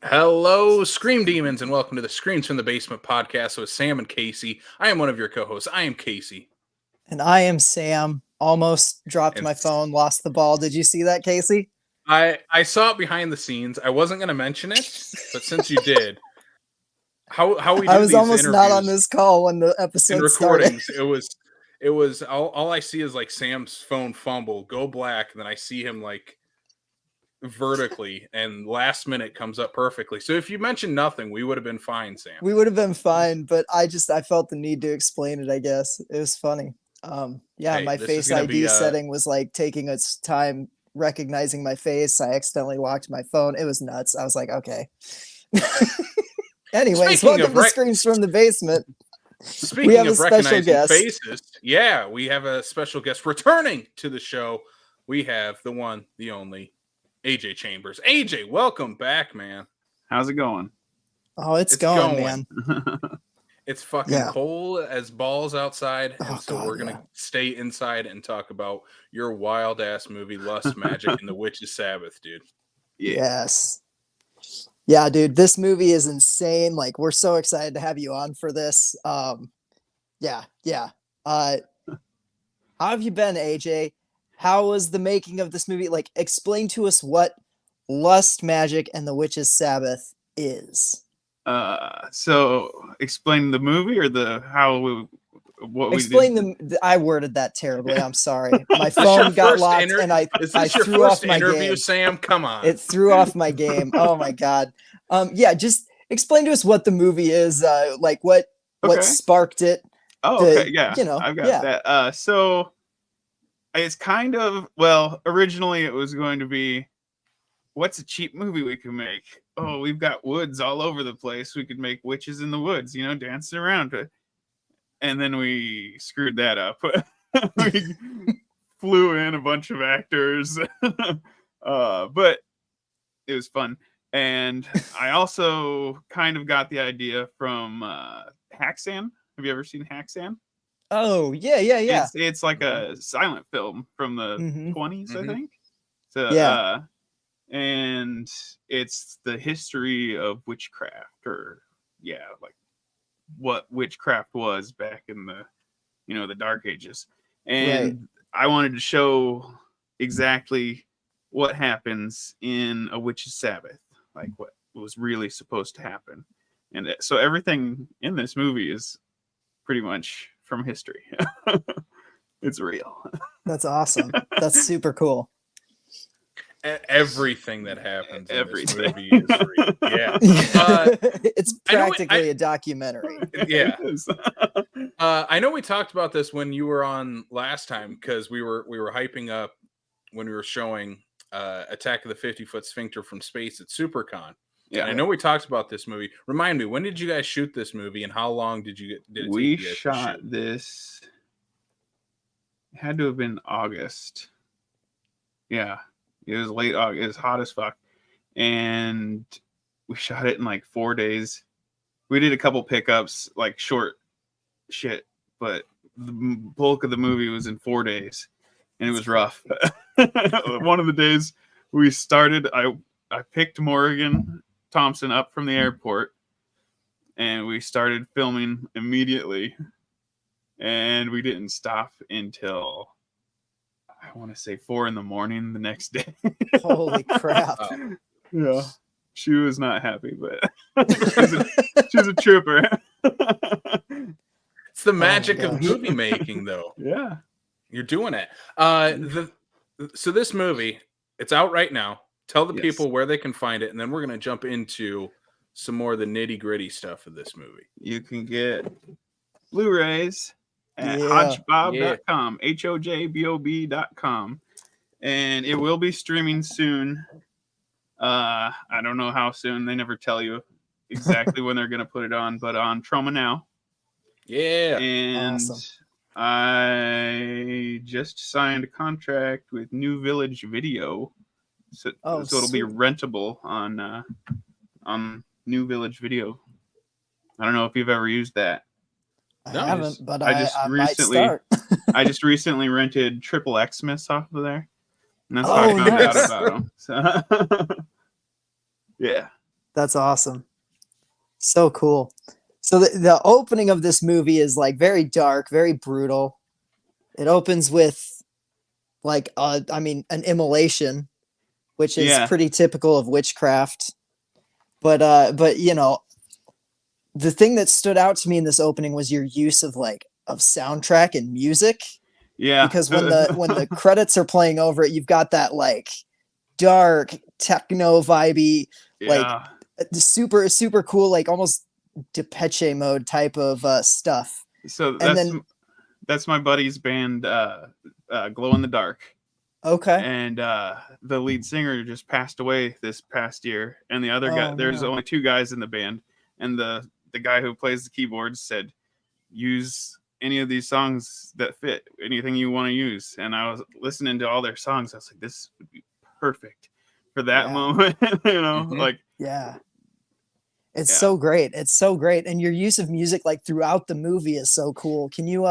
Hello, Scream Demons, and welcome to the Screams from the Basement podcast with Sam and Casey. I am one of your co-hosts. I am Casey. And I am Sam. Almost dropped And my phone, lost the ball. Did you see that, Casey? I saw it behind the scenes. I wasn't going to mention it, but since you did, how we do I was these almost interviews not on this call when the episode and recordings, started. it was all I see is like Sam's phone fumble, go black, and then I see him like vertically, and last minute comes up perfectly. So if you mentioned nothing, we would have been fine, Sam. We would have been fine, but I felt the need to explain it, I guess. It was funny. Hey, my this is Face gonna ID be, setting was like taking its time recognizing my face. I accidentally locked my phone. It was nuts. I was like, okay. Anyways, Speaking welcome of to Screams from the Basement. Speaking of special recognizing guest. faces, yeah, we have a special guest returning to the show. We have the one, the only, AJ Chambers. AJ, welcome back, man. How's it going? Oh, it's going, man. It's fucking cold as balls outside, and we're gonna stay inside and talk about your wild ass movie, Lust, Magic, and the Witches Sabbath, dude. Yes. Yeah, dude, this movie is insane. Like, we're so excited to have you on for this. Yeah. How have you been, AJ? How was the making of this movie? Like, explain to us what Lust, Magic, and the Witches Sabbath is. So explain the movie or I worded that terribly. I'm sorry. My phone got locked and I threw off my game. Sam, come on. It threw off my game. Oh my God. Just explain to us what the movie is, what sparked it. Okay. Yeah. I've got that. So it's kind of, originally it was going to be, what's a cheap movie we can make? Oh, we've got woods all over the place. We could make witches in the woods, dancing around. And then we screwed that up. We flew in a bunch of actors. But it was fun. And I also kind of got the idea from Haxan. Have you ever seen Haxan? Oh, yeah. It's like a silent film from the 20s, I think. So, yeah. And it's the history of witchcraft, or like what witchcraft was back in the the Dark Ages. And I wanted to show exactly what happens in a Witches Sabbath, like what was really supposed to happen. And so everything in this movie is pretty much from history. It's real. That's awesome. That's super cool. Everything that happens in this movie is real. Yeah. It's practically a documentary. Yeah. I know we talked about this when you were on last time, because we were hyping up when we were showing Attack of the 50-Foot Sphincter from Space at SuperCon. Yeah. And I know we talked about this movie. Remind me, when did you guys shoot this movie, and how long did it take you guys shot to shoot? This? It had to have been August. Yeah. It was late August. It was hot as fuck. And we shot it in like 4 days. We did a couple pickups, like short shit, but the bulk of the movie was in 4 days. And it was rough. One of the days we started, I picked Morgan Thompson up from the airport, and we started filming immediately. And we didn't stop until, I want to say, 4 a.m. the next day. Holy crap. Yeah. She was not happy, but she's a trooper. It's the magic of movie making, though. Yeah. You're doing it. So this movie, it's out right now. Tell the people where they can find it, and then we're going to jump into some more of the nitty-gritty stuff of this movie. You can get Blu-rays at hodgebob.com, HOJBOB.com, and it will be streaming soon. I don't know how soon. They never tell you exactly when they're going to put it on, but on Troma now. Yeah. And awesome. I just signed a contract with New Village Video, so it'll be rentable on New Village Video. I don't know if you've ever used that. I haven't, but I might start. I just recently rented Triple Xmas off of there, and that's how I found out about them. So, yeah. That's awesome. So cool. So the opening of this movie is like very dark, very brutal. It opens with like I mean an immolation, which is Yeah, pretty typical of witchcraft. But you know, the thing that stood out to me in this opening was your use of like of soundtrack and music, yeah. because when the credits are playing over it, you've got that like dark techno vibey, like Yeah. super cool, like almost Depeche mode type of stuff. So And then that's my buddy's band, Glow in the Dark, okay. and the lead singer just passed away this past year, and the other guy, Oh there's no. only two guys in the band, and the guy who plays the keyboards said, use any of these songs that fit, anything you want to use. And I was listening to all their songs. I was like, this would be perfect for that Yeah. moment. Mhm. Like, Yeah. It's yeah. so great. It's so great. And your use of music like throughout the movie is so cool. Can you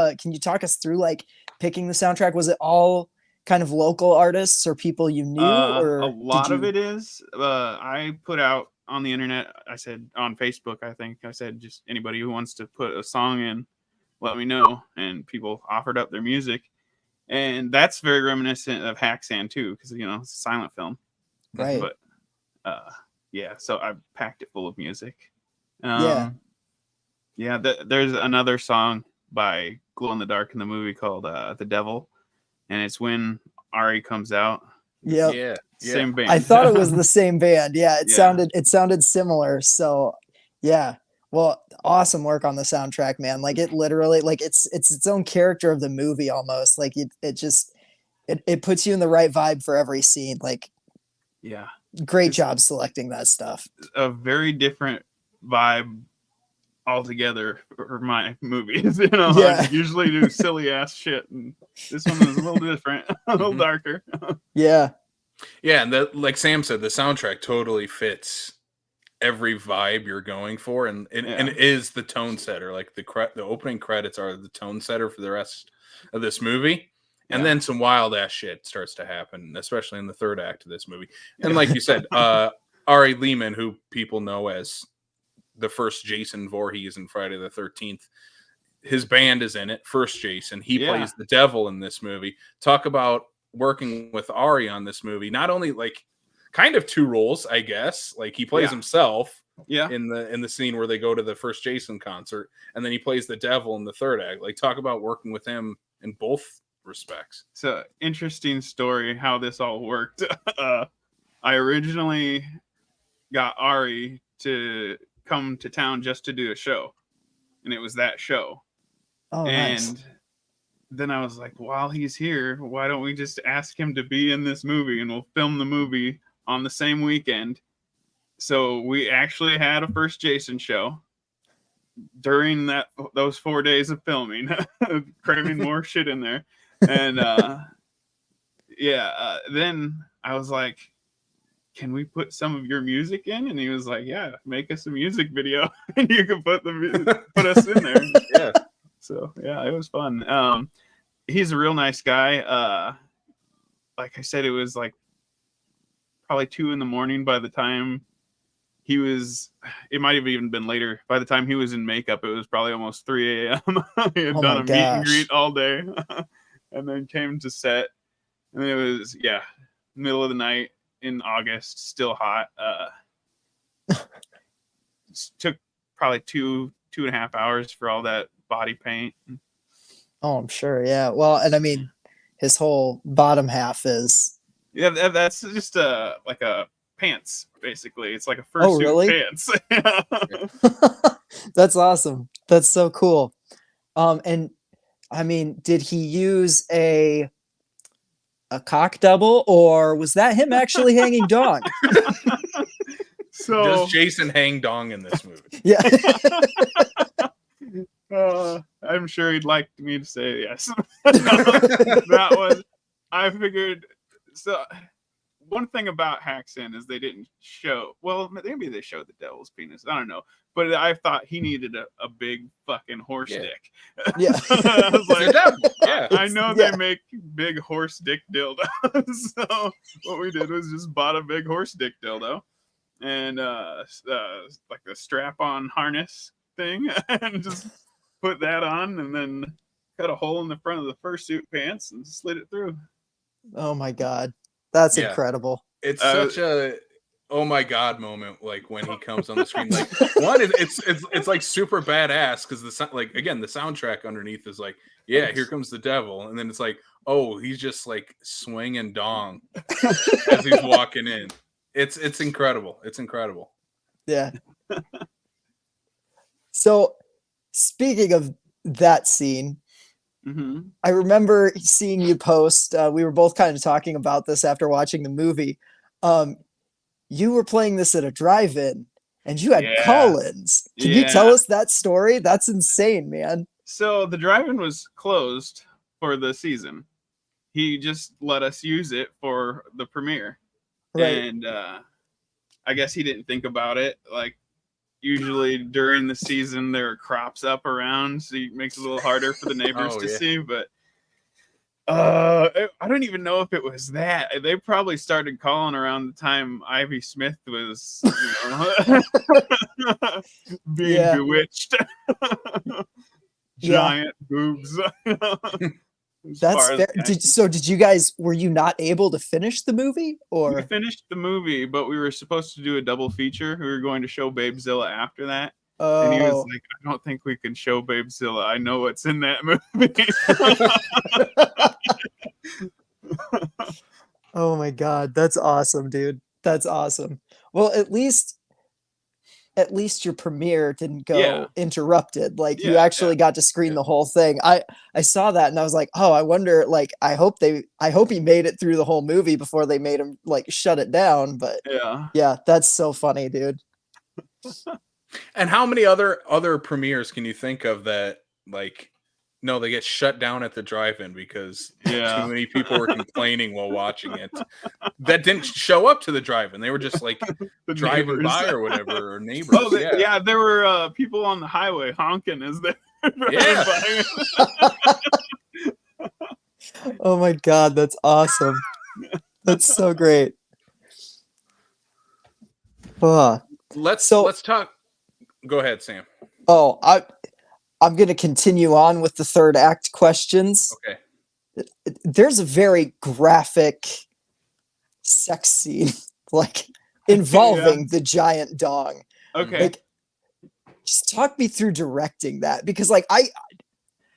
talk us through like picking the soundtrack? Was it all kind of local artists or people you knew, A or did lot of you it is, I put out on the internet, I said on Facebook, I think I said, just anybody who wants to put a song in, let me know. And people offered up their music. And that's very reminiscent of Haxan too, because it's a silent film. right? But uh yeah, so I packed it full of music. Yeah. Yeah, there's another song by Glow in the Dark in the movie called The Devil, and it's when Ari comes out. Yep. Yeah. Yeah. Same I band. thought it was the same band. Yeah, Yeah. it sounded similar. So yeah. Well, awesome work on the soundtrack, man. Like it literally like it's its own character of the movie almost. Like it just it puts you in the right vibe for every scene. Like Yeah. great It's job selecting that stuff. a very different vibe altogether for my movies. I Yeah. usually do silly ass shit, and this one is a little different, a little Mhm. darker. Yeah. Yeah, and like Sam said, the soundtrack totally fits every vibe you're going for, and Yeah. it is the tone setter. Like the opening credits are the tone setter for the rest of this movie, and Yeah. then some wild ass shit starts to happen, especially in the third act of this movie. And like you said, Ari Lehman, who people know as the first Jason Voorhees in Friday the 13th, his band is in it. First Jason, he Yeah. plays the devil in this movie. Talk about working with Ari on this movie. Not only like kind of two roles, I guess. Like he plays Yeah. himself Yeah. in the scene where they go to the first Jason concert, and then he plays the devil in the third act. Like talk about working with him in both respects. So interesting story how this all worked. I originally got Ari to come to town just to do a show, and it was that show. Oh, nice. And then I was like, while he's here, why don't we just ask him to be in this movie, and we'll film the movie on the same weekend. So we actually had a first Jason show during those 4 days of filming, cramming more shit in there. And then I was like, can we put some of your music in? And he was like, yeah, make us a music video and you can put us in there. Yeah. So yeah, it was fun. He's a real nice guy. Like I said, it was like probably 2 a.m. by the time it might have even been later. By the time he was in makeup, it was probably almost 3 a.m. He had Oh done my a meet and gosh. greet all day and then came to set. And it was, middle of the night in August, still hot. Took probably 2.5 hours for all that body paint. Oh, I'm sure. Yeah. Well, and I mean, his whole bottom half is. Yeah, that's just like a pants, basically. It's like a Oh, fursuit really? pants. That's awesome. That's so cool. And I mean, did he use a cock double, or was that him actually hanging dong? So Does Jason hang dong in this movie? Yeah. I'm sure he'd like me to say yes. That was, I figured. So one thing about Haxan is they didn't show. Well, maybe they showed the devil's penis. I don't know, but I thought he needed a big fucking horse dick. Yeah. I was like, Yeah. I know Yeah. they make big horse dick dildos. So what we did was just bought a big horse dick dildo, and like the strap-on harness thing, and just put that on, and then cut a hole in the front of the fursuit pants and slid it through. Oh my God. That's Yeah. incredible. It's such a oh my god moment, like when he comes on the screen. Like one, it's like super badass because the like again the soundtrack underneath is like, yeah, here comes the devil, and then it's like, oh, he's just like swinging dong as he's walking in. It's incredible. It's incredible. Yeah. So speaking of that scene, I remember seeing you post. We were both kind of talking about this after watching the movie. You were playing this at a drive-in, and you had call-ins. Can you tell us that story? That's insane, man. So the drive-in was closed for the season. He just let us use it for the premiere, and I guess he didn't think about it. Like usually during the season, there are crops up around, so it makes it a little harder for the neighbors to see. But I don't even know if it was that. They probably started calling around the time Ivy Smith was being bewitched. Giant boobs. That's fair. Did you guys, were you not able to finish the movie? Or we finished the movie, but we were supposed to do a double feature. We were going to show Babezilla after that. And he was like, I don't think we can show Babezilla. I know what's in that movie. Oh my God. That's awesome, dude. That's awesome. Well, at least your premiere didn't go interrupted. Like you actually got to screen the whole thing. I saw that and I was like, oh, I wonder, like, I hope he made it through the whole movie before they made him like shut it down. But yeah, that's so funny, dude. And how many other premieres can you think of that, like, no, they get shut down at the drive-in because too many people were complaining while watching it that didn't show up to the drive-in. They were just like driving by or whatever, or neighbors. Oh, there were people on the highway honking as they driving by. Oh my God, that's awesome. That's so great. Let's talk. Go ahead, Sam. Oh, I'm going to continue on with the third act questions. Okay. There's a very graphic sex scene, like involving the giant dong. Okay. Like, just talk me through directing that, because like I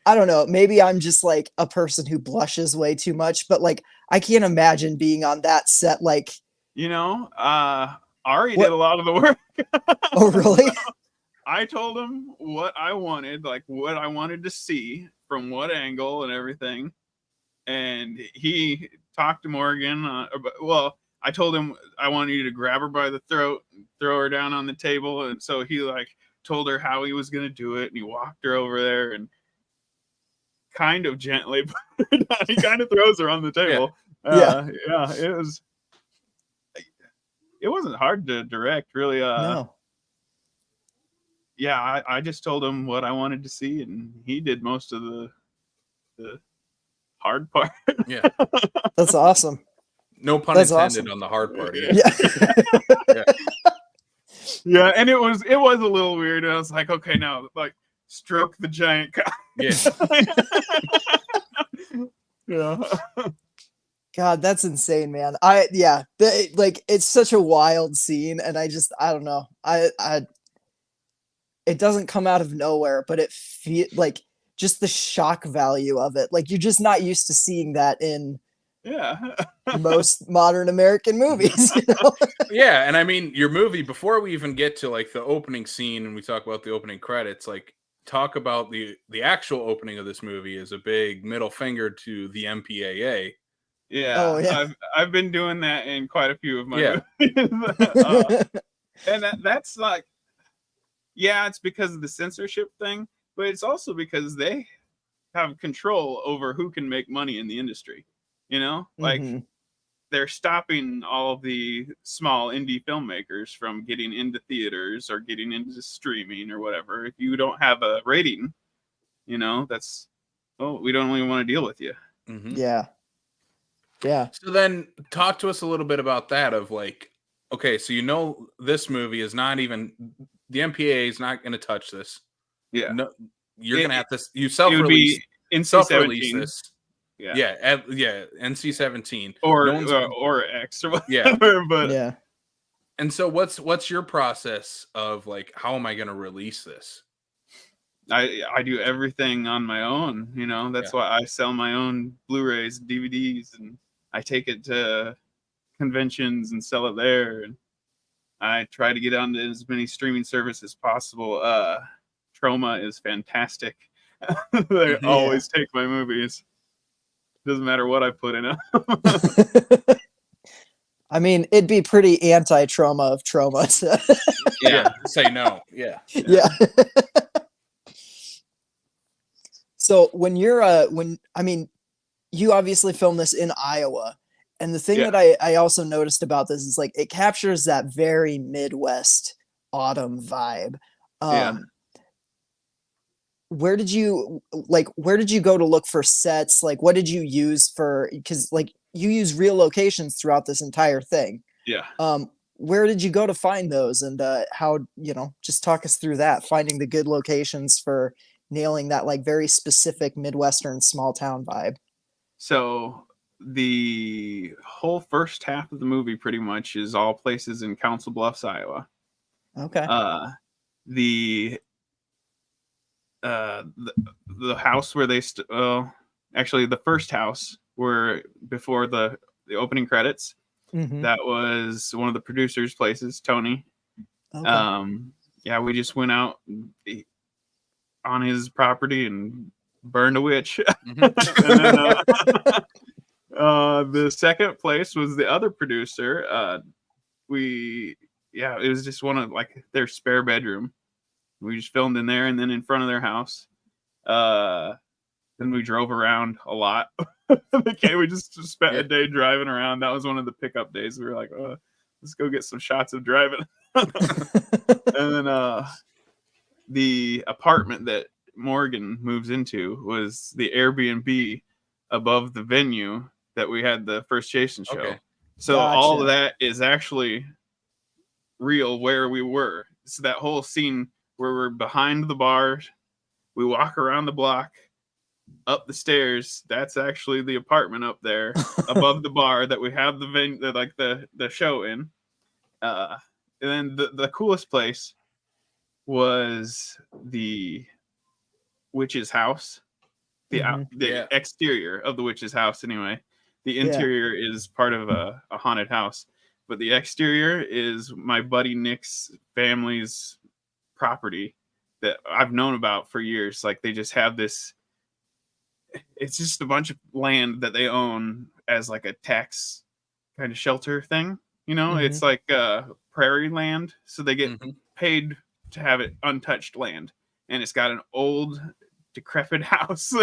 don't know, maybe I'm just like a person who blushes way too much, but like I can't imagine being on that set. Like, Ari did a lot of the work. Oh, really? I told him what I wanted, like what I wanted to see from what angle and everything. And he talked to Morgan. I told him I wanted you to grab her by the throat, and throw her down on the table. And so he like told her how he was going to do it. And he walked her over there and kind of gently, he kind of throws her on the table. It wasn't hard to direct, really. No. Yeah, I just told him what I wanted to see, and he did most of the hard part. Yeah, that's awesome. No pun intended on the hard part. Yeah, and it was a little weird. And I was like, okay, now like stroke the giant cock. Yeah. God, that's insane, man. It's such a wild scene, and I don't know. It doesn't come out of nowhere, but it feel like just the shock value of it. Like you're just not used to seeing that in most modern American movies. You know? Yeah, and I mean your movie, before we even get to like the opening scene and we talk about the opening credits, like talk about the actual opening of this movie is a big middle finger to the MPAA. Yeah, I've been doing that in quite a few of my movies. And that's like, it's because of the censorship thing, but it's also because they have control over who can make money in the industry. Like they're stopping all of the small indie filmmakers from getting into theaters or getting into streaming or whatever. If you don't have a rating, we don't even want to deal with you. Yeah. So then talk to us a little bit about that, of like Okay, so you know this movie is not even the MPA is not going to touch this. Yeah. No, you're It- going to have to you It would be self-release NC-17. this. Yeah. Yeah, NC-17. Or No one's or X or yeah. whatever. But Yeah. And so what's your process of like how am I going to release this? I do everything on my own, you know. That's why I sell my own Blu-rays, DVDs, and I take it to conventions and sell it there. And I try to get onto as many streaming services as possible. Troma is fantastic. They always take my movies. Doesn't matter what I put in it. I mean, it'd be pretty anti-trauma of Troma. Yeah, say no. Yeah. Yeah. So when you're you obviously filmed this in Iowa, and the thing that I also noticed about this is like it captures that very Midwest autumn vibe. Where did you go to look for sets? Like what did you use because like you use real locations throughout this entire thing. Yeah. Where did you go to find those, and how, just talk us through that, finding the good locations for nailing that like very specific Midwestern small town vibe? So the whole first half of the movie pretty much is all places in Council Bluffs, Iowa. Okay. The house where they actually the first house where before the opening credits, that was one of the producers' places, Tony. Okay. Yeah, we just went out on his property and burned a witch. And then, the second place was the other producer. It was just one of like their spare bedroom. We just filmed in there and then in front of their house. Then we drove around a lot. We just spent a day driving around. That was one of the pickup days. We were like, let's go get some shots of driving. And then the apartment that Morgan moves into was the Airbnb above the venue that we had the first Jason show. Okay. So all of that is actually real where we were. So that whole scene where we're behind the bar, we walk around the block, up the stairs. That's actually the apartment up there above the bar that we have the venue, the show in. And then the coolest place was the witch's house, the exterior of the witch's house. Anyway, the interior is part of a haunted house, but the exterior is my buddy Nick's family's property that I've known about for years. Like they just have this, it's just a bunch of land that they own as like a tax kind of shelter thing. It's like prairie land. So they get paid to have it untouched land. And it's got an old decrepit house,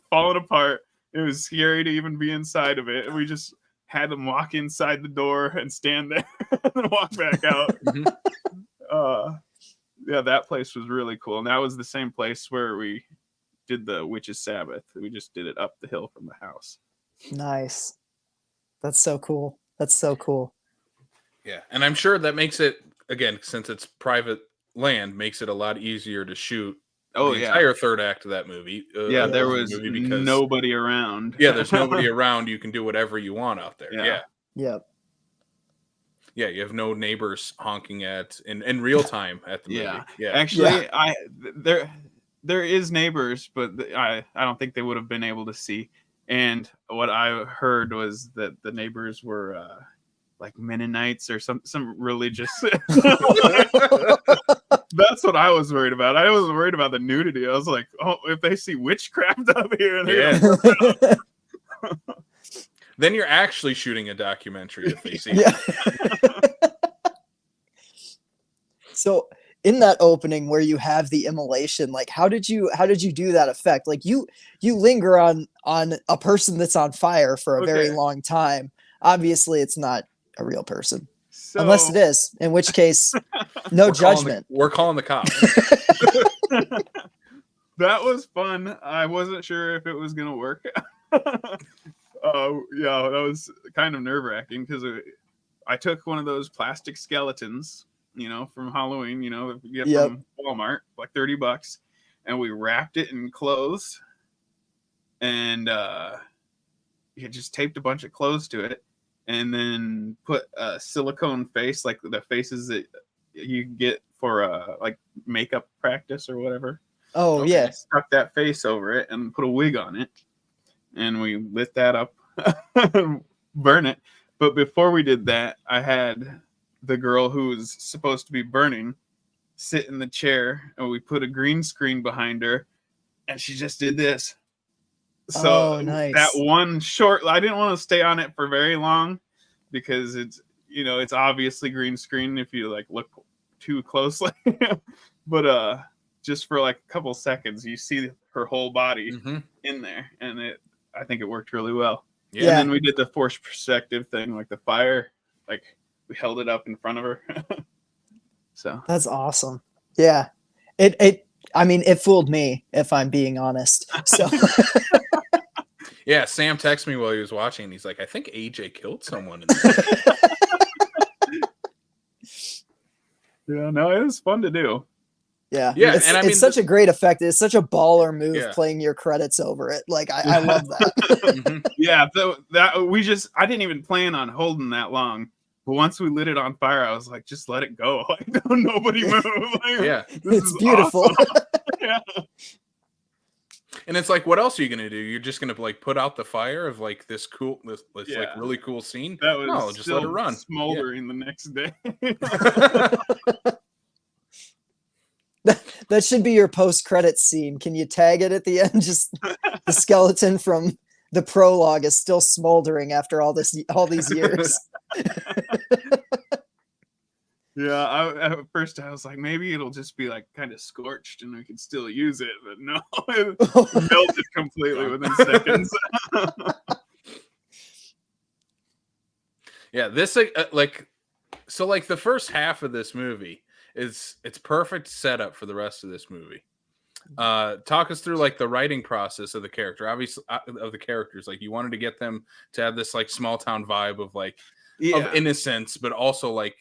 falling apart. It was scary to even be inside of it. And we just had them walk inside the door and stand there and then walk back out. That place was really cool. And that was the same place where we did the Witches Sabbath. We just did it up the hill from the house. Nice. That's so cool. Yeah. And I'm sure that makes it, again, since it's private land, makes it a lot easier to shoot the entire third act of that movie. There was nobody around. Yeah, there's nobody around. You can do whatever you want out there. Yeah. Yep. Yeah, you have no neighbors honking in real time at the movie. Yeah. Actually, there is neighbors, but I don't think they would have been able to see. And what I heard was that the neighbors were like Mennonites or some religious. That's what I was worried about. I wasn't worried about the nudity. I was like, if they see witchcraft up here, then you're actually shooting a documentary if they see So in that opening where you have the immolation, like how did you do that effect? Like you linger on a person that's on fire for a very long time. Obviously it's not a real person. Unless it is, in which case no judgment. We're calling the cops. That was fun. I wasn't sure if it was gonna work. That was kind of nerve-wracking because I took one of those plastic skeletons, from Halloween, that you get Yep. from Walmart, like $30, and we wrapped it in clothes, and you just taped a bunch of clothes to it, and then put a silicone face, like the faces that you get for like makeup practice or whatever. Oh Okay. yeah. Stuck that face over it and put a wig on it, and we lit that up, burn it. But before we did that, I had the girl who was supposed to be burning sit in the chair, and we put a green screen behind her, and she just did this. So Oh, nice. that one short, I didn't want to stay on it for very long because it's obviously green screen if you like look too closely. But just for like a couple seconds, you see her whole body in there, and I think it worked really well. Yeah. And then we did the forced perspective thing, like the fire, like we held it up in front of her. So That's awesome. Yeah. I mean, it fooled me, if I'm being honest. So Yeah, Sam texted me while he was watching, and he's like, I think AJ killed someone in this. yeah, no, it was fun to do. yeah. Yeah, It's, and I it's mean, such a great effect. It's such a baller move Yeah. playing your credits over it. Like I love that. Mhm. Yeah, I didn't even plan on holding that long. But once we lit it on fire, I was like, just let it go. Like, don't nobody move. Like, Yeah. this It's is beautiful. awesome. Yeah. And it's like, what else are you gonna do? You're just gonna like put out the fire of like this like Yeah. really cool scene? That was No, just let it still run. smoldering the next day. That should be your post-credit scene. Can you tag it at the end? Just the skeleton from the prologue is still smoldering after all these years. Yeah, at first I was like, maybe it'll just be like kind of scorched and we can still use it, but no, it melted completely within seconds. Yeah, this like the first half of this movie it's perfect setup for the rest of this movie. Talk us through like the writing process of the character, obviously of the characters. Like you wanted to get them to have this like small town vibe of like of innocence, but also like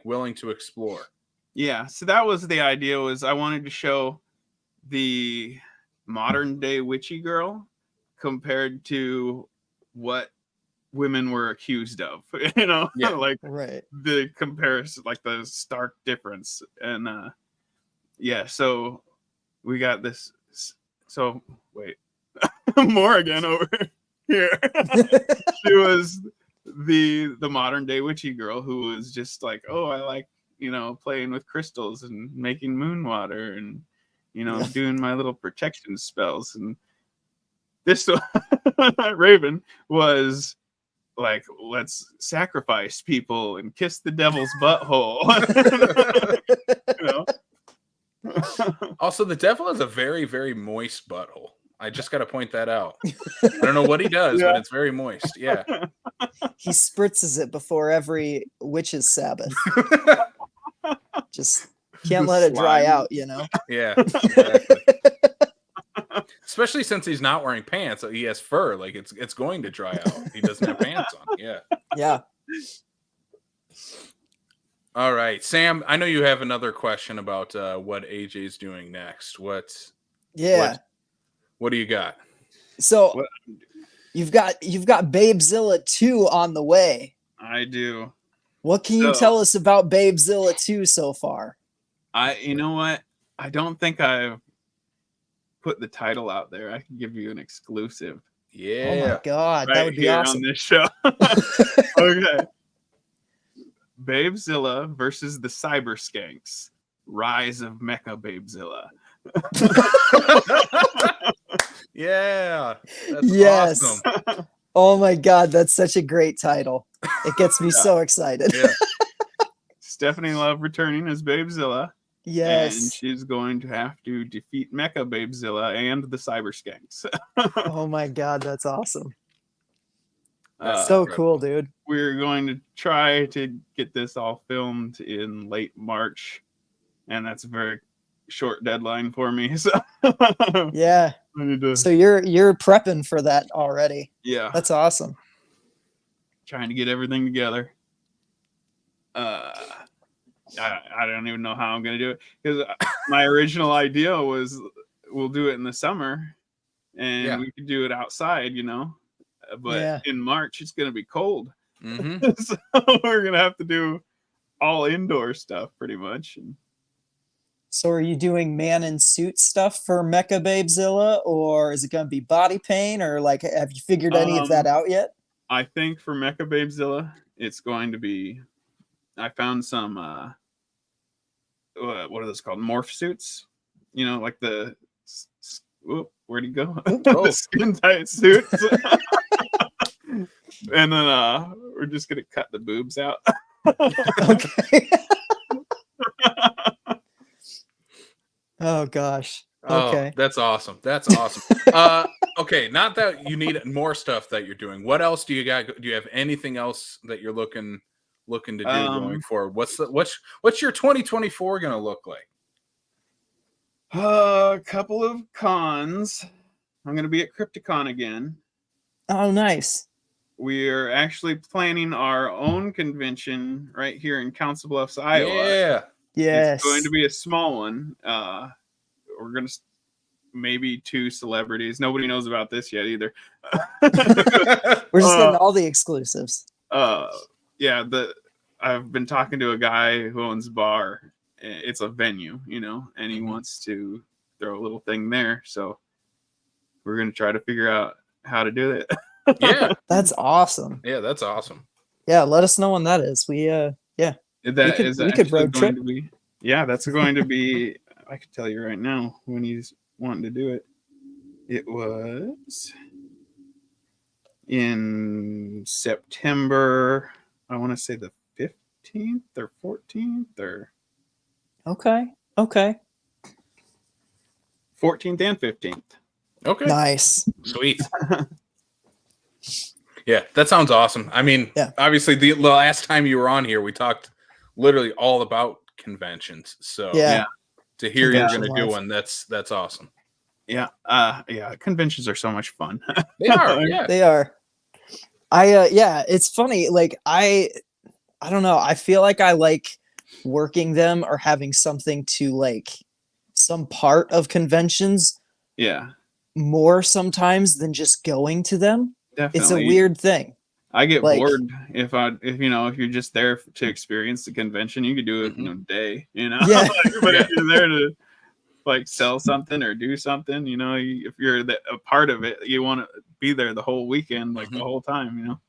willing to explore. Yeah, so that was the idea. Was I wanted to show the modern day witchy girl compared to what women were accused of, Yeah. like Right. the comparison, like the stark difference. And yeah, so we got this. So wait, more again over here. She was the modern day witchy girl who was just like, oh, I like playing with crystals and making moon water and doing my little protection spells. And this Raven was like, let's sacrifice people and kiss the devil's butthole. Also, the devil has a very, very moist butthole. I just got to point that out. I don't know what he does, but it's very moist. Yeah. He spritzes it before every Witches Sabbath. Just can't let it dry out, Yeah. Exactly. Especially since he's not wearing pants, he has fur. Like it's going to dry out. He doesn't have pants on. Yeah. Yeah. All right, Sam. I know you have another question about what AJ's doing next. What do you got? So you've got Babezilla 2 on the way. I do. What can you tell us about Babezilla 2 so far? You know what? I don't think I've put the title out there. I can give you an exclusive. Yeah. Oh my god, right that would be here awesome. on this show. Okay. Babezilla versus the Cyber Skanks. Rise of Mecha Babezilla. Yeah. That's Yes. awesome. Oh my god, that's such a great title. It gets me so excited. Yeah. Stephanie Love returning as Babezilla. And Yes. she's going to have to defeat Mecha Babezilla and the Cyber Skanks. Oh my god, that's awesome. That's So incredible. cool, dude. We're going to try to get this all filmed in late March, and that's a very short deadline for me. So Yeah. I need to, So you're prepping for that already. yeah. That's awesome. trying to get everything together. I don't even know how I'm gonna do it, because my original idea was we'll do it in the summer and we could do it outside, but in March it's gonna be cold. So we're gonna have to do all indoor stuff pretty much. So are you doing man in suit stuff for Mecha Babezilla, or is it going to be body paint, or like have you figured any of that out yet? I think for Mecha Babezilla it's going to be, I found some what are those called, morph suits, like the where'd he go? The skin tight suits. And then we're just gonna cut the boobs out. Okay. Oh gosh. Okay. Oh, that's awesome. That's awesome. Okay, not that you need more stuff that you're doing. What else do you got? Do you have anything else that you're looking to do going forward? What's your 2024 gonna look like? A couple of cons. I'm gonna be at Crypticon again. Oh, nice. We're actually planning our own convention right here in Council Bluffs, Iowa. Yeah. Yes. It's going to be a small one. We're gonna maybe 2 celebrities. Nobody knows about this yet either. We're just getting all the exclusives. Yeah, I've been talking to a guy who owns a bar. It's a venue, and he wants to throw a little thing there. So we're gonna try to figure out how to do it. Yeah, that's awesome. Yeah, that's awesome. Yeah, let us know when that is. We we could road trip. That's going to be. I could tell you right now when he's wanting to do it. It was in September. I want to say the 15th or 14th or. Okay. 14th and 15th. Okay. Nice. Sweet. Yeah, that sounds awesome. I mean, obviously the last time you were on here, we talked literally all about conventions. So to hear you're going to do one, that's awesome. Yeah. Conventions are so much fun. They are. Yeah, they are. It's funny. Like I don't know. I feel like I like working them or having something to like some part of conventions. Yeah. More sometimes than just going to them. Definitely. It's a weird thing. I get bored if you're just there to experience the convention. You could do it in a day, Yeah. But if you're there to like sell something or do something, if you're a part of it, you want to be there the whole weekend, like the whole time,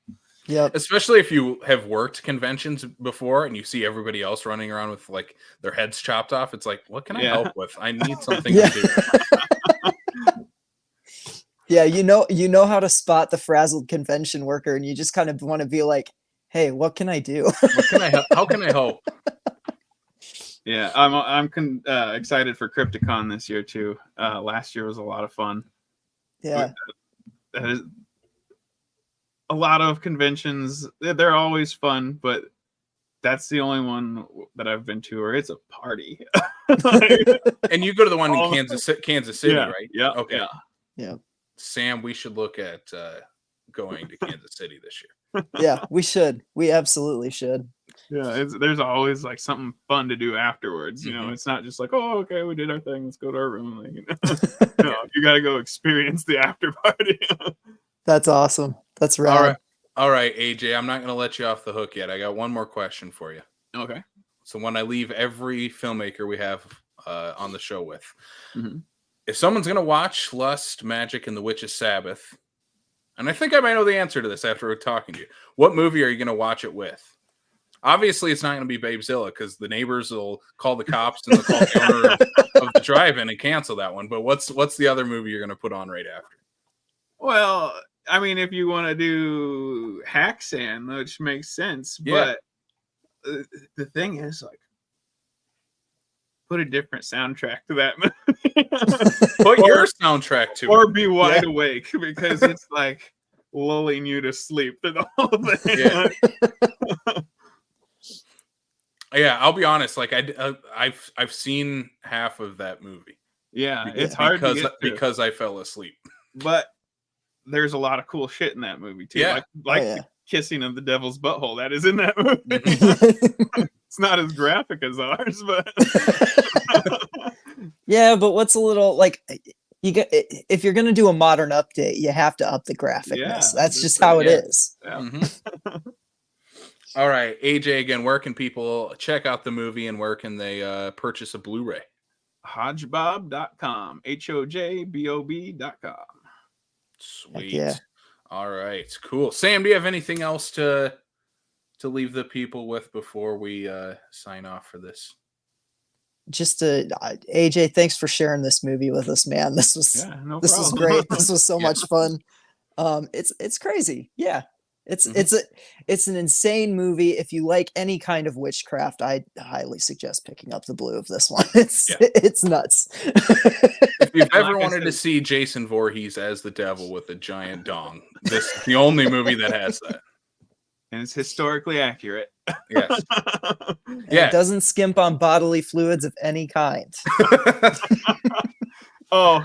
Yeah. Especially if you have worked conventions before and you see everybody else running around with like their heads chopped off. It's like, what can I help with? I need something to do. Yeah, you know how to spot the frazzled convention worker, and you just kind of want to be like, "Hey, what can I do? How can I help?" Yeah, I'm excited for Crypticon this year too. Last year was a lot of fun. Yeah, that is a lot of conventions. They're always fun, but that's the only one that I've been to where it's a party. And you go to the one in Kansas City, right? Yeah. Okay. Yeah. Sam, we should look at going to Kansas City this year. Yeah, we should. We absolutely should. Yeah, there's always like something fun to do afterwards. It's not just like, oh, okay, we did our thing, let's go to our room. No, you got to go experience the after party. That's awesome. That's right. All right, AJ, I'm not going to let you off the hook yet. I got one more question for you. Okay. So when I leave every filmmaker we have on the show with, if someone's going to watch Lust, Magic, and the Witches Sabbath, and I think I might know the answer to this after talking to you, what movie are you going to watch it with? Obviously, it's not going to be Babezilla because the neighbors will call the cops and they'll call the owner of the drive-in and cancel that one. But what's the other movie you're going to put on right after? Well, I mean, if you want to do Haxan, which makes sense, but the thing is, like, put a different soundtrack to that movie. Put your soundtrack to or be wide awake, because it's like lulling you to sleep through the whole thing. Yeah, I'll be honest. Like I've seen half of that movie. Yeah, it's hard because I fell asleep. But there's a lot of cool shit in that movie too. Yeah. Like kissing of the devil's butthole that is in that movie. It's not as graphic as ours, but Yeah, but what's a little like if you're gonna do a modern update, you have to up the graphicness. Yeah, That's just how it yeah. is. yeah. All right, AJ, again, where can people check out the movie and where can they purchase a Blu-ray? Hodgebob.com. HOJBOB.com. Sweet. yeah. All right, cool. Sam, do you have anything else to leave the people with before we sign off for this? Just AJ, thanks for sharing this movie with us, man. This was problem. great. This was so Yeah. much fun. It's crazy. Yeah. It's Mhm. it's an insane movie. If you like any kind of witchcraft, I highly suggest picking up the blue of this one. It's nuts. If you've ever Like I wanted to said- see Jason Voorhees as the devil with a giant dong, this is the only movie that has that. And it's historically accurate. Yes. And Yeah. it doesn't skimp on bodily fluids of any kind. Oh,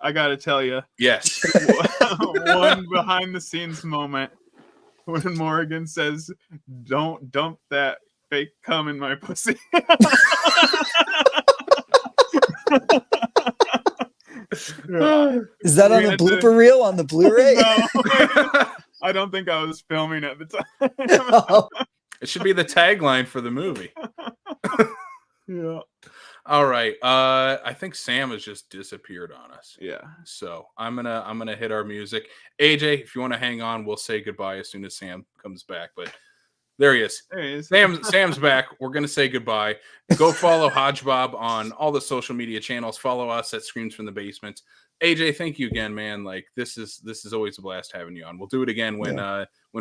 I gotta tell you, Yes. one behind the scenes moment when Morgan says, "Don't dump that fake cum in my pussy." Is that on We the had to- blooper reel on the Blu-ray? No, I don't think I was filming at the time. Oh, It should be the tagline for the movie. Yeah. All right. I think Sam has just disappeared on us. Yeah. So I'm gonna hit our music. AJ, if you want to hang on, we'll say goodbye as soon as Sam comes back. But there he is. There he is. Sam's back. We're gonna say goodbye. Go follow Hodgebob on all the social media channels. Follow us at Screams from the Basement. AJ, thank you again, man. Like this is always a blast having you on. We'll do it again when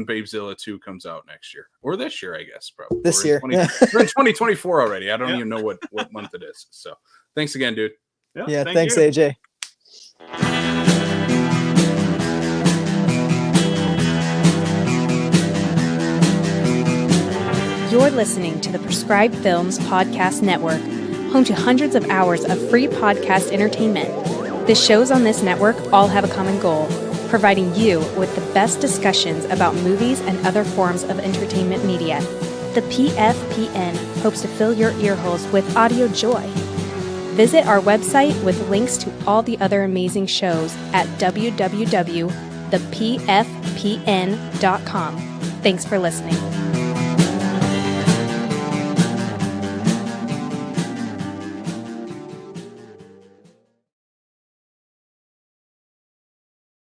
Babezilla 2 comes out next year. Or this year, I guess, probably. this We're year. in 20 we're in 2024 already. I don't Yeah. even know what month it is. So thanks again, dude. Yeah, thank thanks, you. AJ. You're listening to the Prescribed Films Podcast Network, home to hundreds of hours of free podcast entertainment. The shows on this network all have a common goal, providing you with the best discussions about movies and other forms of entertainment media. The PFPN hopes to fill your earholes with audio joy. Visit our website with links to all the other amazing shows at www.thepfpn.com. Thanks for listening.